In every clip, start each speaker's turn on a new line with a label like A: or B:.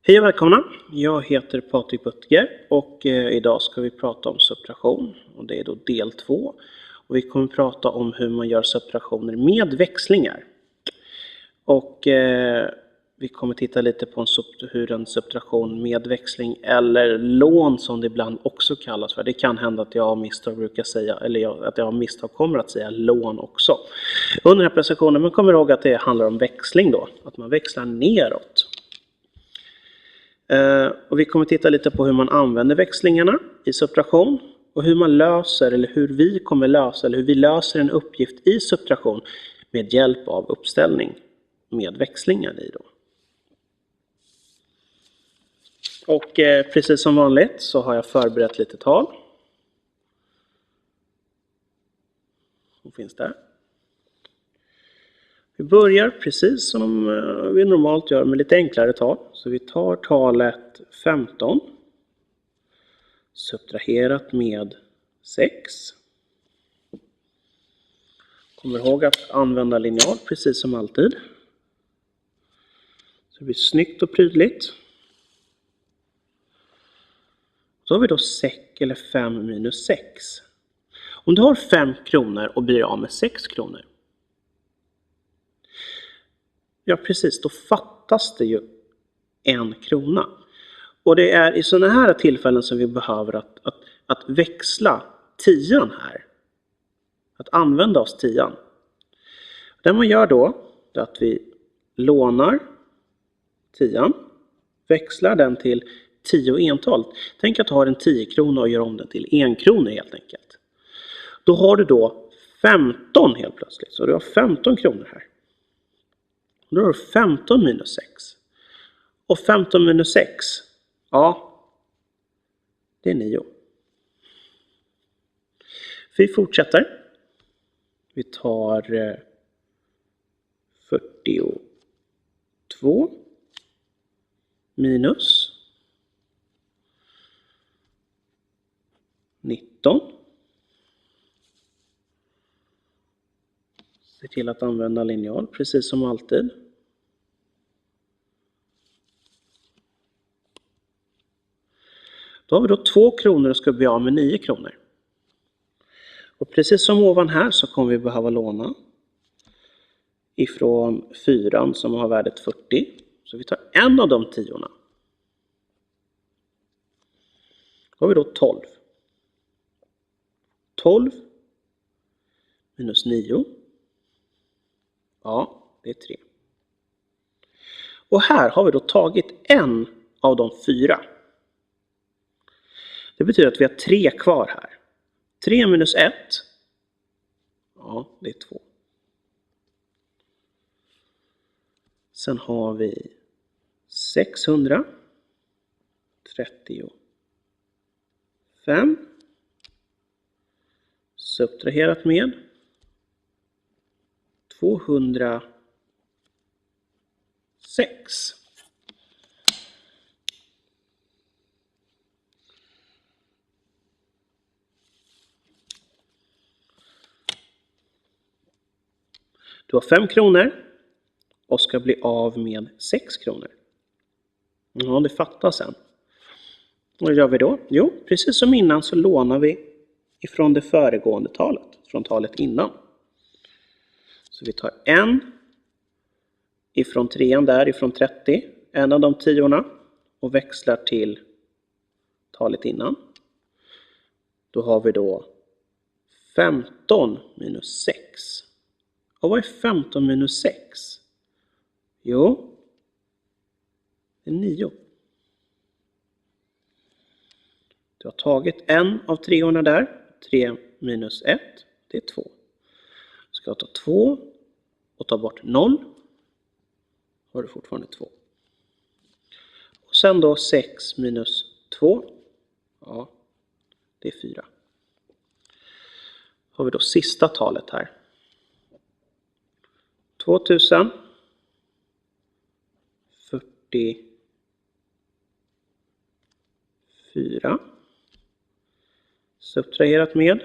A: Hej och välkomna! Jag heter Patrik Buttiger och idag ska vi prata om subtraktion och det är då del 2. Och vi kommer prata om hur man gör subtraktioner med växlingar. Och vi kommer titta lite på hur en subtraktion med växling eller lån som det ibland också kallas för. Det kan hända att jag av misstag brukar säga, eller att jag av misstag kommer att säga lån också. Under den här presentationen, men kommer ihåg att det handlar om växling då, att man växlar neråt. Och vi kommer titta lite på hur man använder växlingarna i subtraktion och hur man löser eller hur vi kommer lösa eller hur vi löser en uppgift i subtraktion med hjälp av uppställning med växlingar i då. Och precis som vanligt så har jag förberett lite tal. Som finns där. Vi börjar precis som vi normalt gör med lite enklare tal. Så vi tar talet 15. Subtraherat med 6. Kommer ihåg att använda linjal precis som alltid. Så det blir snyggt och prydligt. Så har vi då 6 eller 5 minus 6. Om du har 5 kronor och blir av med 6 kronor. Ja precis, då fattas det ju 1 krona. Och det är i sådana här tillfällen som vi behöver att växla 10 här. Att använda oss 10. Det man gör då är att vi lånar 10. Växlar den till 10 ental. Tänk att du har en 10 krona och gör om den till 1 krona helt enkelt. Då har du då 15 helt plötsligt. Så du har 15 kronor här. Då har du 15 minus 6. Och 15 minus 6, ja, det är 9. Vi fortsätter. Vi tar 42 minus 19. Se till att använda linjal precis som alltid. Då har vi då 2 kronor och ska bli av med 9 kronor. Och precis som ovan här så kommer vi behöva låna ifrån 4 som har värdet 40. Så vi tar en av de 10. Då har vi då 12. 12 minus 9. Ja, det är 3. Och här har vi då tagit en av de 4. Det betyder att vi har 3 kvar här. 3 minus 1. Ja, det är 2. Sen har vi 635. Subtraherat med 206. Du har 5 kronor och ska bli av med 6 kronor. Ja, det fattas en. Vad gör vi då? Jo, precis som innan så lånar vi ifrån det föregående talet. Från talet innan. Så vi tar en ifrån 3 där, ifrån 30. En av de 10 och växlar till talet innan. Då har vi då 15 minus 6. Och vad är 15 minus 6? Jo, det är 9. Du har tagit en av 3 där. 3 minus 1, det är 2. Du ska ta 2 och ta bort 0. Har du fortfarande 2. Och sen då 6 minus 2. Ja, det är 4. Har vi då sista talet här. 2044. Subtraherat med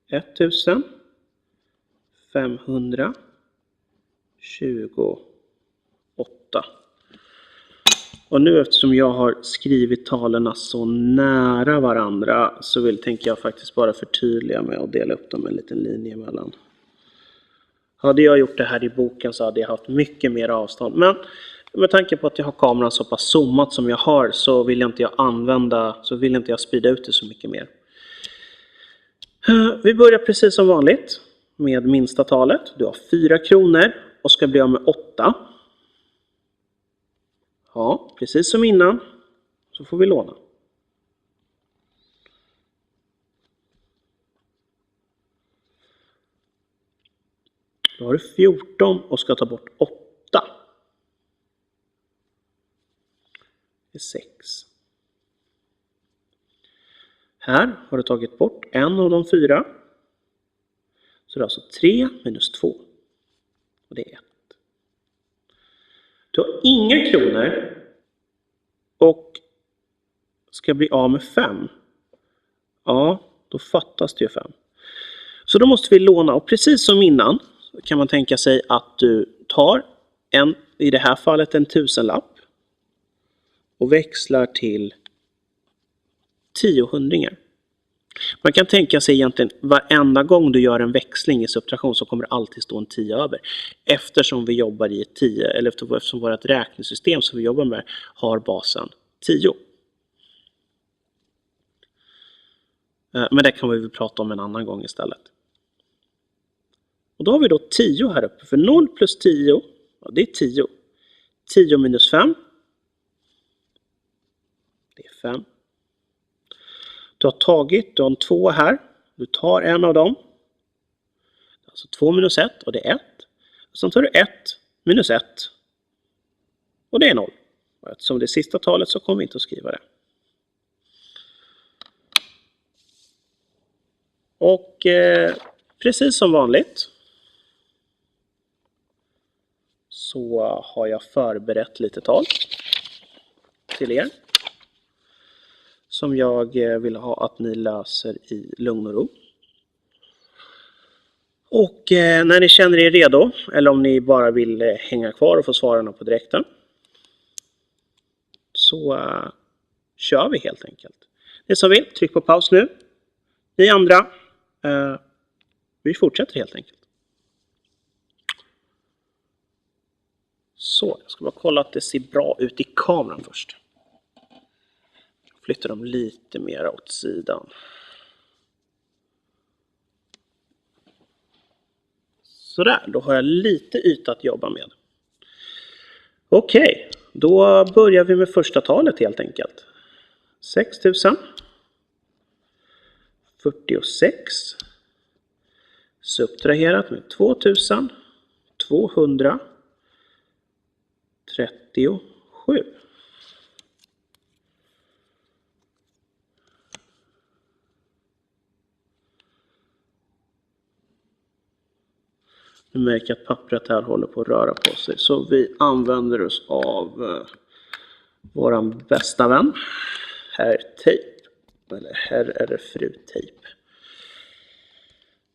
A: 1528. Och nu eftersom jag har skrivit talen så nära varandra så tänker jag faktiskt bara förtydliga med att dela upp dem en liten linje emellan. Hade jag gjort det här i boken så hade jag haft mycket mer avstånd. Men med tanke på att jag har kameran så pass zoomat som jag har så vill jag inte sprida ut det så mycket mer. Vi börjar precis som vanligt med minsta talet. Du har 4 kronor och ska bli av med 8. Ja, precis som innan så får vi låna. Då har du 14 och ska ta bort 8. Det är 6. Här har du tagit bort en av de 4. Så det är alltså 3 minus 2. Och det är 1. Du har inga kronor och ska bli av med 5. Ja, då fattas det ju 5. Så då måste vi låna, och precis som innan kan man tänka sig att du tar i det här fallet en 1000-lapp och växlar till 10-hundringar. Man kan tänka sig egentligen varenda gång du gör en växling i subtraktion så kommer det alltid stå en 10 över. Eftersom vi jobbar i ett 10, eller eftersom vårt räknesystem som vi jobbar med har basen 10. Men det kan vi väl prata om en annan gång istället. Och då har vi då 10 här uppe. För 0 plus 10, ja, det är 10. 10 minus 5. Det är 5. Du har en 2 här. Du tar en av dem. Alltså 2 minus 1 och det är 1. Sen tar du 1 minus 1. Och det är 0. Och eftersom det är sista talet så kommer vi inte att skriva det. Och precis som vanligt så har jag förberett lite tal till er. Som jag vill ha att ni läser i lugn och ro. Och när ni känner er redo, eller om ni bara vill hänga kvar och få svaren på direkten, så kör vi helt enkelt. Ni som vill, tryck på paus nu. Ni andra, vi fortsätter helt enkelt. Så, jag ska bara kolla att det ser bra ut i kameran först. Flyttar dem lite mer åt sidan. Sådär, då har jag lite yta att jobba med. Okej, då börjar vi med första talet helt enkelt. 6000. 46. Subtraherat med 2237. Du märker att pappret här håller på att röra på sig. Så vi använder oss av våran bästa vän. Herr Tejp. Eller herr eller fru Tejp.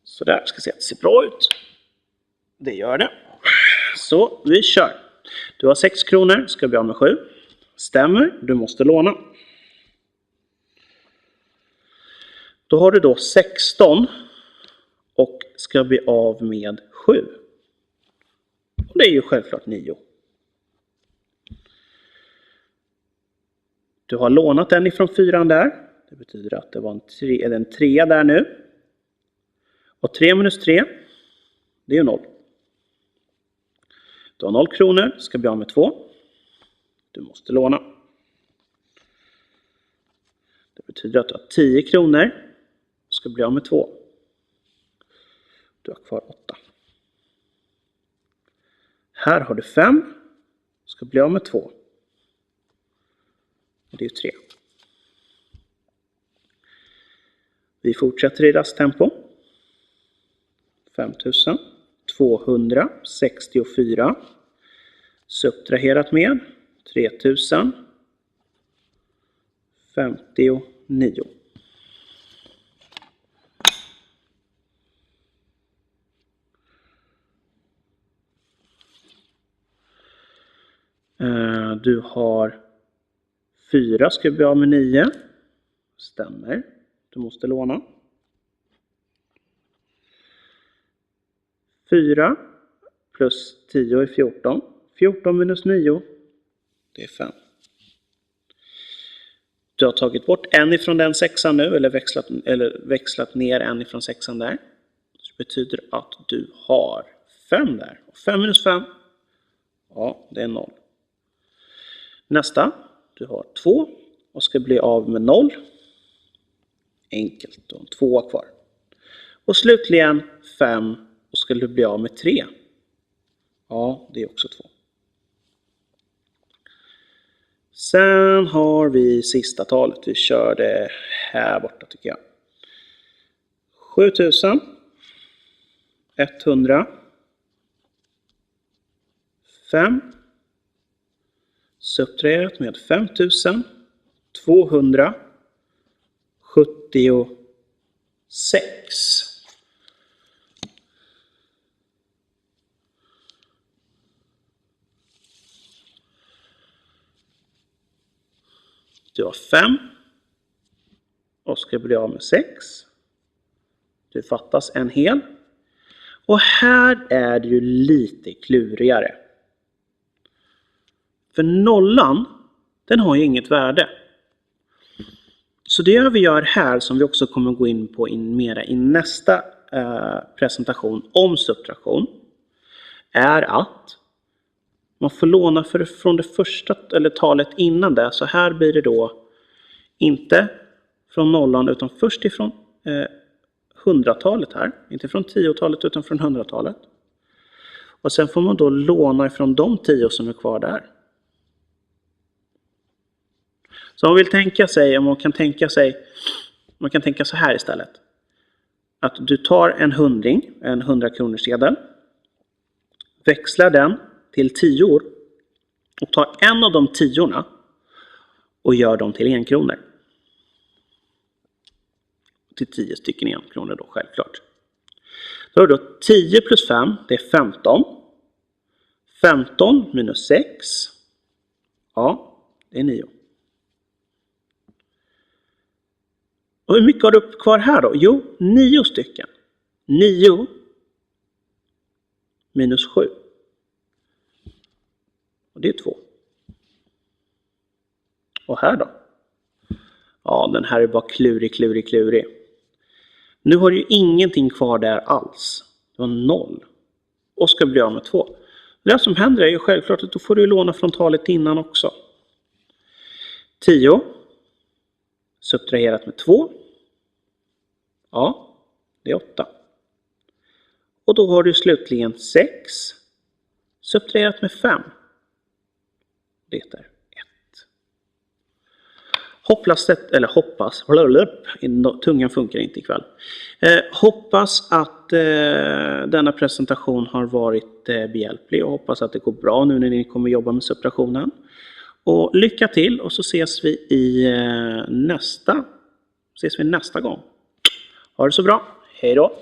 A: Så där ska se att det ser bra ut. Det gör det. Så vi kör. Du har 6 kronor. Ska bli av med 7. Stämmer. Du måste låna. Då har du då 16. Och ska bli av med 7. Och det är ju självklart 9. Du har lånat en ifrån 4 där. Det betyder att det var en 3 där nu. Och 3 minus 3, det är 0. Du har 0 kronor, ska bli av med 2. Du måste låna. Det betyder att du har 10 kronor, ska bli av med 2. Du har kvar 8. Här har du 5, ska bli av med 2. Och det är 3. Vi fortsätter i rasttempo. 5264. Subtraherat med 3059. Du har 4 ska bli av med 9. Stämmer. Du måste låna. 4 plus 10 är 14. 14 minus 9. Det är 5. Du har tagit bort en ifrån den sexan nu. Eller växlat ner en ifrån sexan där. Det betyder att du har 5 där. 5 minus 5. Ja, det är 0. Nästa. Du har 2 och ska bli av med 0. Enkelt. Du har 2 kvar. Och slutligen 5 och ska du bli av med 3. Ja, det är också 2. Sen har vi sista talet. Vi kör det här borta tycker jag. 7105 subtraherat med 5276. Du har 5 och ska bli av med 6. Det fattas en hel. Och här är det ju lite klurigare. För nollan, den har ju inget värde. Så det vi gör här, som vi också kommer gå in på mera i nästa presentation om subtraktion, är att man får låna från det första eller talet innan det. Så här blir det då inte från nollan utan först ifrån 100-talet här. Inte från 10-talet utan från 100-talet. Och sen får man då låna ifrån de 10 som är kvar där. Så man vill tänka sig, man kan tänka så här istället. Att du tar en 100 kronorsedel, växlar den till 10 och tar en av de 10 och gör dem till 1 kronor. Till 10 stycken 1 kronor då, självklart. Då har du 10 plus 5, det är 15. 15 minus 6, ja, det är 9. Och hur mycket har du kvar här då? Jo, 9 stycken. 9 minus 7. Och det är 2. Och här då? Ja, den här är bara klurig. Nu har du ju ingenting kvar där alls. Det var 0. Och ska bli av med 2. Det som händer är ju självklart att då får du låna från talet innan också. 10 subtraherat med 2. Ja, det är 8. Och då har du slutligen 6 subtraherat med 5. Det är 1. Hoppas, tungan funkar inte ikväll. Hoppas att denna presentation har varit behjälplig och hoppas att det går bra nu när ni kommer jobba med subtraktionen. Och lycka till och så ses vi nästa gång. Ha det så bra. Hej då!